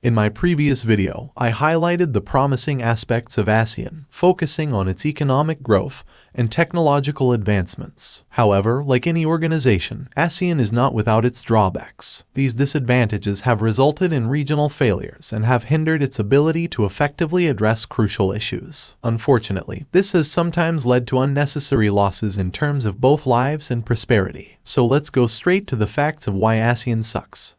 In my previous video, I highlighted the promising aspects of ASEAN, focusing on its economic growth and technological advancements. However, like any organization, ASEAN is not without its drawbacks. These disadvantages have resulted in regional failures and have hindered its ability to effectively address crucial issues. Unfortunately, this has sometimes led to unnecessary losses in terms of both lives and prosperity. So let's go straight to the facts of why ASEAN sucks.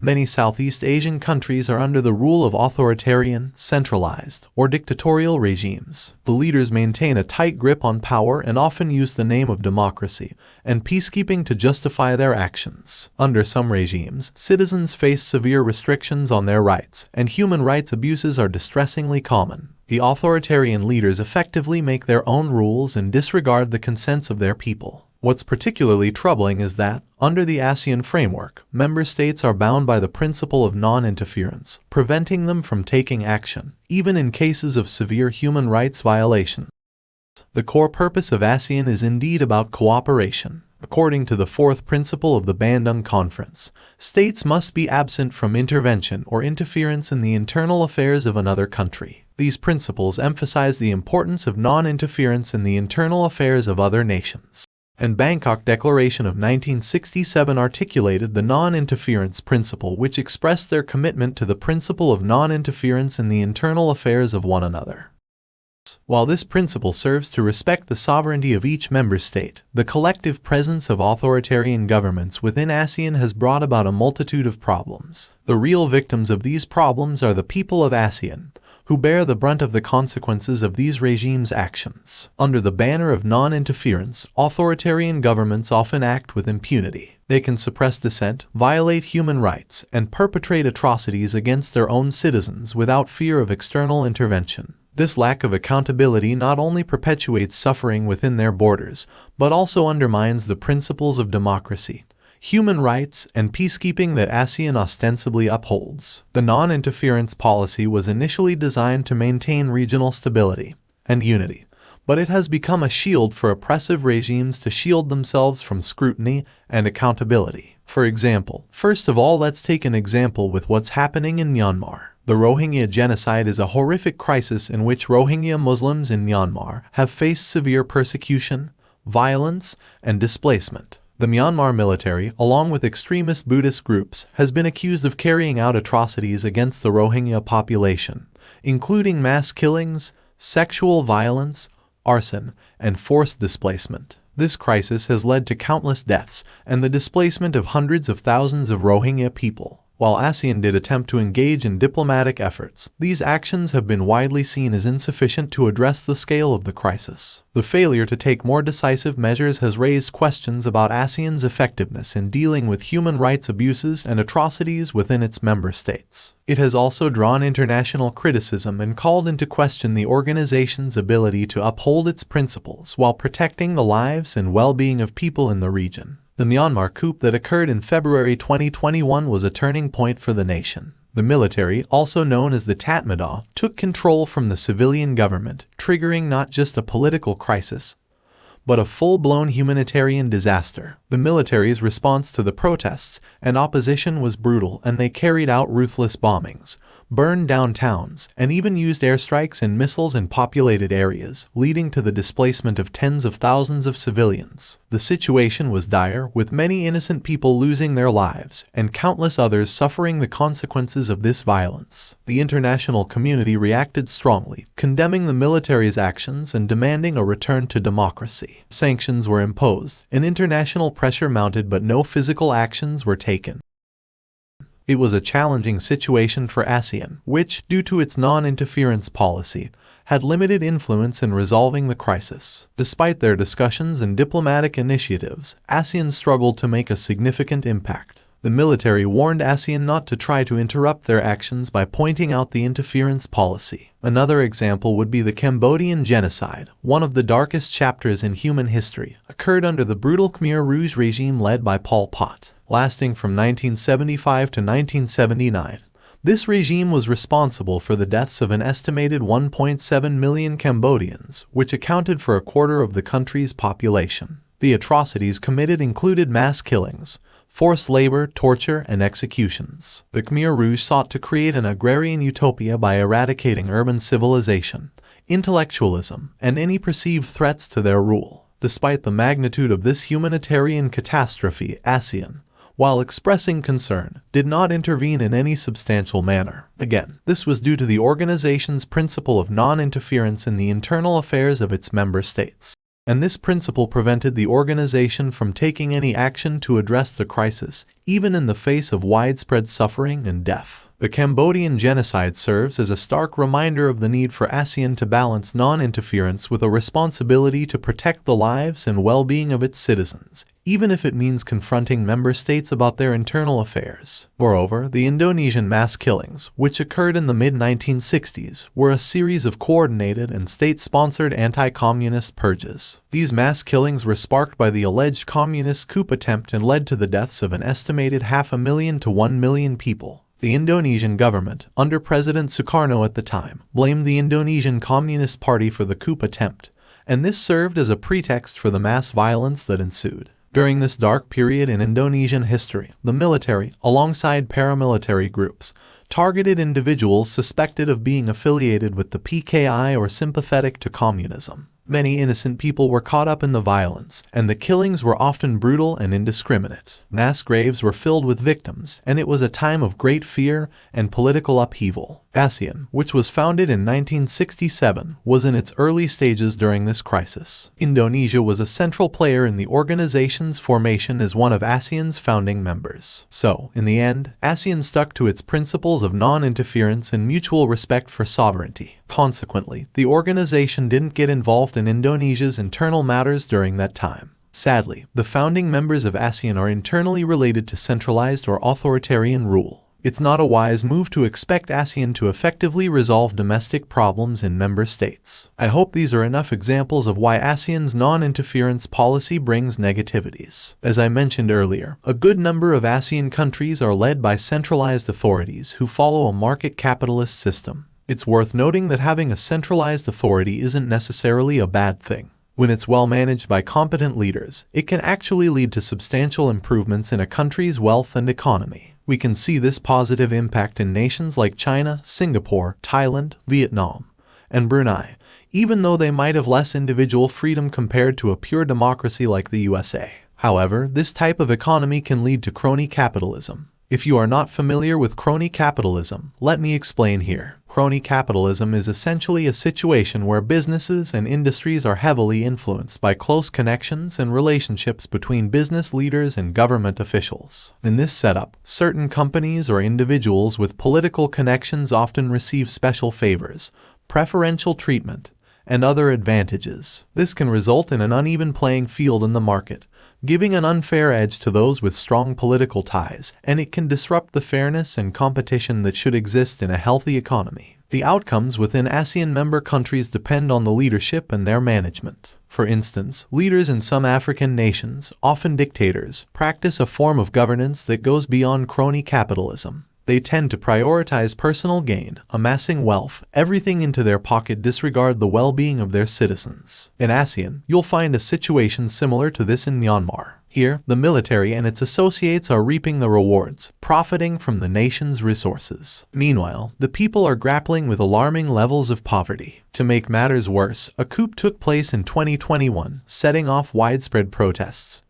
Many Southeast Asian countries are under the rule of authoritarian, centralized, or dictatorial regimes. The leaders maintain a tight grip on power and often use the name of democracy and peacekeeping to justify their actions. Under some regimes, citizens face severe restrictions on their rights, and human rights abuses are distressingly common. The authoritarian leaders effectively make their own rules and disregard the consents of their people. What's particularly troubling is that, under the ASEAN framework, member states are bound by the principle of non-interference, preventing them from taking action, even in cases of severe human rights violations. The core purpose of ASEAN is indeed about cooperation. According to the fourth principle of the Bandung Conference, states must be absent from intervention or interference in the internal affairs of another country. These principles emphasize the importance of non-interference in the internal affairs of other nations. And Bangkok Declaration of 1967 articulated the non-interference principle, which expressed their commitment to the principle of non-interference in the internal affairs of one another. While this principle serves to respect the sovereignty of each member state, the collective presence of authoritarian governments within ASEAN has brought about a multitude of problems. The real victims of these problems are the people of ASEAN, who bear the brunt of the consequences of these regimes' actions. Under the banner of non-interference, authoritarian governments often act with impunity. They can suppress dissent, violate human rights, and perpetrate atrocities against their own citizens without fear of external intervention. This lack of accountability not only perpetuates suffering within their borders, but also undermines the principles of democracy, human rights, and peacekeeping that ASEAN ostensibly upholds. The non-interference policy was initially designed to maintain regional stability and unity, but it has become a shield for oppressive regimes to shield themselves from scrutiny and accountability. For example, first of all, let's take an example with what's happening in Myanmar. The Rohingya genocide is a horrific crisis in which Rohingya Muslims in Myanmar have faced severe persecution, violence, and displacement. The Myanmar military, along with extremist Buddhist groups, has been accused of carrying out atrocities against the Rohingya population, including mass killings, sexual violence, arson, and forced displacement. This crisis has led to countless deaths and the displacement of hundreds of thousands of Rohingya people. While ASEAN did attempt to engage in diplomatic efforts, these actions have been widely seen as insufficient to address the scale of the crisis. The failure to take more decisive measures has raised questions about ASEAN's effectiveness in dealing with human rights abuses and atrocities within its member states. It has also drawn international criticism and called into question the organization's ability to uphold its principles while protecting the lives and well-being of people in the region. The Myanmar coup that occurred in February 2021 was a turning point for the nation. The military, also known as the Tatmadaw, took control from the civilian government, triggering not just a political crisis, but a full-blown humanitarian disaster. The military's response to the protests and opposition was brutal, and they carried out ruthless bombings, burned down towns, and even used airstrikes and missiles in populated areas, leading to the displacement of tens of thousands of civilians. The situation was dire, with many innocent people losing their lives, and countless others suffering the consequences of this violence. The international community reacted strongly, condemning the military's actions and demanding a return to democracy. Sanctions were imposed, and international pressure mounted, but no physical actions were taken. It was a challenging situation for ASEAN, which, due to its non-interference policy, had limited influence in resolving the crisis. Despite their discussions and diplomatic initiatives, ASEAN struggled to make a significant impact. The military warned ASEAN not to try to interrupt their actions by pointing out the interference policy. Another example would be the Cambodian genocide, one of the darkest chapters in human history, occurred under the brutal Khmer Rouge regime led by Pol Pot, lasting from 1975 to 1979. This regime was responsible for the deaths of an estimated 1.7 million Cambodians, which accounted for a quarter of the country's population. The atrocities committed included mass killings, forced labor, torture, and executions. The Khmer Rouge sought to create an agrarian utopia by eradicating urban civilization, intellectualism, and any perceived threats to their rule. Despite the magnitude of this humanitarian catastrophe, ASEAN, while expressing concern, did not intervene in any substantial manner. Again, this was due to the organization's principle of non-interference in the internal affairs of its member states. And this principle prevented the organization from taking any action to address the crisis, even in the face of widespread suffering and death. The Cambodian genocide serves as a stark reminder of the need for ASEAN to balance non-interference with a responsibility to protect the lives and well-being of its citizens, even if it means confronting member states about their internal affairs. Moreover, the Indonesian mass killings, which occurred in the mid-1960s, were a series of coordinated and state-sponsored anti-communist purges. These mass killings were sparked by the alleged communist coup attempt and led to the deaths of an estimated 500,000 to 1 million people. The Indonesian government, under President Sukarno at the time, blamed the Indonesian Communist Party for the coup attempt, and this served as a pretext for the mass violence that ensued. During this dark period in Indonesian history, the military, alongside paramilitary groups, targeted individuals suspected of being affiliated with the PKI or sympathetic to communism. Many innocent people were caught up in the violence, and the killings were often brutal and indiscriminate. Mass graves were filled with victims, and it was a time of great fear and political upheaval. ASEAN, which was founded in 1967, was in its early stages during this crisis. Indonesia was a central player in the organization's formation as one of ASEAN's founding members. So, in the end, ASEAN stuck to its principles of non-interference and mutual respect for sovereignty. Consequently, the organization didn't get involved in Indonesia's internal matters during that time. Sadly, the founding members of ASEAN are internally related to centralized or authoritarian rule. It's not a wise move to expect ASEAN to effectively resolve domestic problems in member states. I hope these are enough examples of why ASEAN's non-interference policy brings negativities. As I mentioned earlier, a good number of ASEAN countries are led by centralized authorities who follow a market capitalist system. It's worth noting that having a centralized authority isn't necessarily a bad thing. When it's well managed by competent leaders, it can actually lead to substantial improvements in a country's wealth and economy. We can see this positive impact in nations like China, Singapore, Thailand, Vietnam, and Brunei, even though they might have less individual freedom compared to a pure democracy like the USA. However, this type of economy can lead to crony capitalism. If you are not familiar with crony capitalism, let me explain here. Crony capitalism is essentially a situation where businesses and industries are heavily influenced by close connections and relationships between business leaders and government officials. In this setup, certain companies or individuals with political connections often receive special favors, preferential treatment, and other advantages. This can result in an uneven playing field in the market, giving an unfair edge to those with strong political ties, and it can disrupt the fairness and competition that should exist in a healthy economy. The outcomes within ASEAN member countries depend on the leadership and their management. For instance, leaders in some African nations, often dictators, practice a form of governance that goes beyond crony capitalism. They tend to prioritize personal gain, amassing wealth, everything into their pocket, disregard the well-being of their citizens. In ASEAN, you'll find a situation similar to this in Myanmar. Here, the military and its associates are reaping the rewards, profiting from the nation's resources. Meanwhile, the people are grappling with alarming levels of poverty. To make matters worse, a coup took place in 2021, setting off widespread protests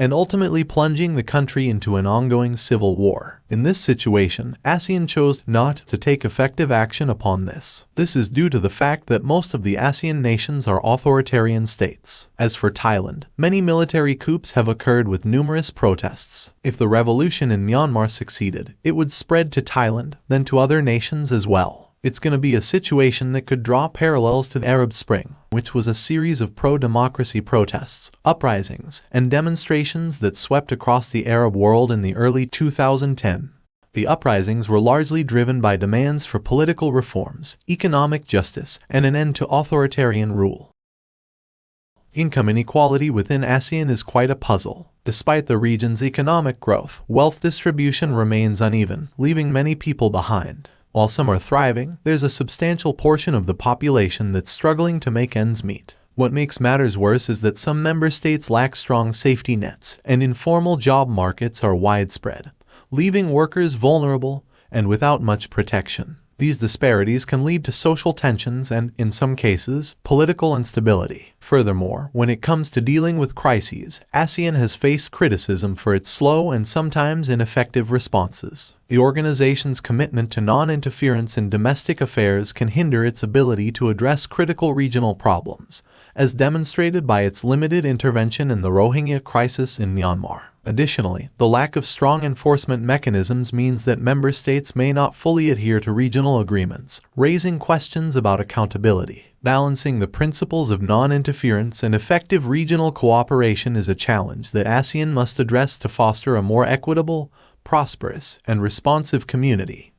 and ultimately plunging the country into an ongoing civil war. In this situation, ASEAN chose not to take effective action upon this. This is due to the fact that most of the ASEAN nations are authoritarian states. As for Thailand, many military coups have occurred with numerous protests. If the revolution in Myanmar succeeded, it would spread to Thailand, then to other nations as well. It's going to be a situation that could draw parallels to the Arab Spring, which was a series of pro-democracy protests, uprisings, and demonstrations that swept across the Arab world in the early 2010s. The uprisings were largely driven by demands for political reforms, economic justice, and an end to authoritarian rule. Income inequality within ASEAN is quite a puzzle. Despite the region's economic growth, wealth distribution remains uneven, leaving many people behind. While some are thriving, there's a substantial portion of the population that's struggling to make ends meet. What makes matters worse is that some member states lack strong safety nets, and informal job markets are widespread, leaving workers vulnerable and without much protection. These disparities can lead to social tensions and, in some cases, political instability. Furthermore, when it comes to dealing with crises, ASEAN has faced criticism for its slow and sometimes ineffective responses. The organization's commitment to non-interference in domestic affairs can hinder its ability to address critical regional problems, as demonstrated by its limited intervention in the Rohingya crisis in Myanmar. Additionally, the lack of strong enforcement mechanisms means that member states may not fully adhere to regional agreements, raising questions about accountability. Balancing the principles of non-interference and effective regional cooperation is a challenge that ASEAN must address to foster a more equitable, prosperous, and responsive community.